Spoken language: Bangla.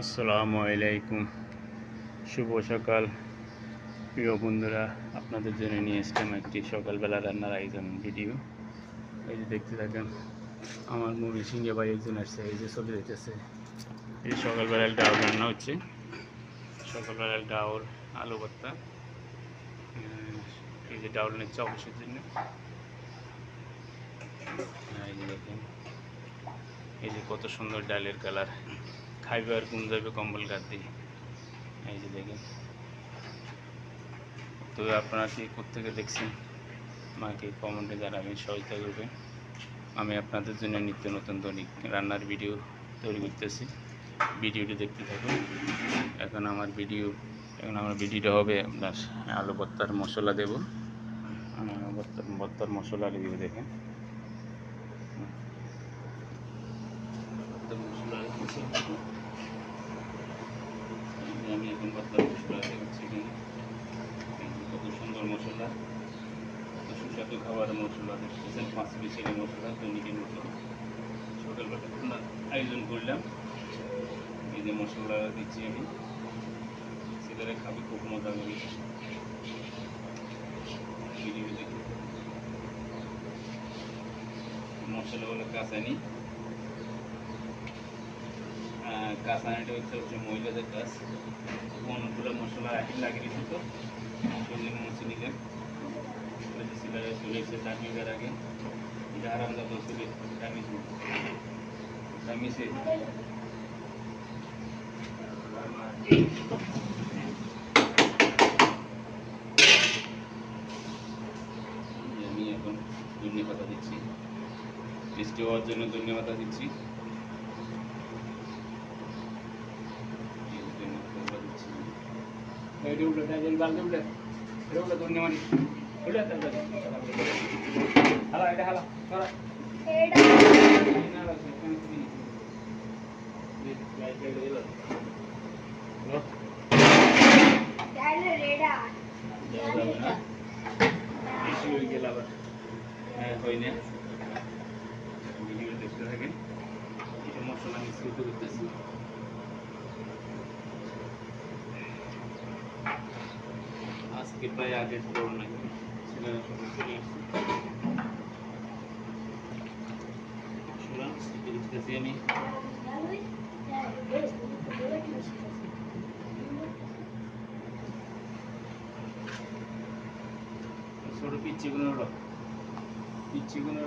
আসসালামু আলাইকুম, শুভ সকাল প্রিয় বন্ধুরা। আপনাদের জন্য নিয়ে এসলাম একটি সকালবেলা রান্নার আয়োজন ভিডিও। এই যে দেখতে থাকেন, আমার মুভি সিংহে ভাই একজন আসছে, এই যে চলে যেতেছে। এই সকালবেলায় ডাউল রান্না হচ্ছে, সকালবেলায় ডাউল আলু ভর্তা। এই যে ডাউল নিচ্ছে অফিসের জন্য। এই যে দেখেন, এই যে কত সুন্দর ডালের কালার, খাইবে আর ঘুম যাবে কম্বল গাদ দিয়ে। এই যে দেখেন, তো আপনারা কি কোত্থেকে দেখছেন আমাকে কমেন্টে জানাবেন, সহায়তা করবেন। আমি আপনাদের জন্য নিত্য নতুন দৈনিক রান্নার ভিডিও তৈরি করতেছি, ভিডিওটি দেখতে থাকুন। এখন আমার ভিডিওটা হবে আপনার আলু ভর্তার মশলা দেব। ভর্তার মশলা দিব, দেখেন আমি এখন ভর্তার মশলা দিচ্ছি। কত সুন্দর মশলা, সুস্বাদু খাবার মশলা দেখতেছেন, 5 পিসের মশলা দৈনিকের মতো সকালবেলা আয়োজন করলাম। এই যে মশলা দিচ্ছি আমি, সেটারে খাবি খুব মজা করি। ভিডিও দেখে মশলাগুলো কাঁচানি, কাঁচানিটা হচ্ছে মহিলাদের কাজ। অনেকগুলো মশলা লাগিয়ে দিচ্ছি, তো সেই মুছে নিলাম। চলে এসেছে টাইমিংয়ের আগে, এটা আরাম যাবো চলে টাইমিংসে আমি এখন ধনিয়া পাতা দিচ্ছি, টেস্টি হওয়ার জন্য ধনিয়া পাতা দিচ্ছি। ভিডিও দেখতে থাকেন, এটা মশলা মিশ্রিত করতেছি। আজকে প্রায় আগের দৌড় নাকি ছেলেরা সবাই চলে আসছে। দেখতেছি আমি ছোট পিচ্ছি কোনো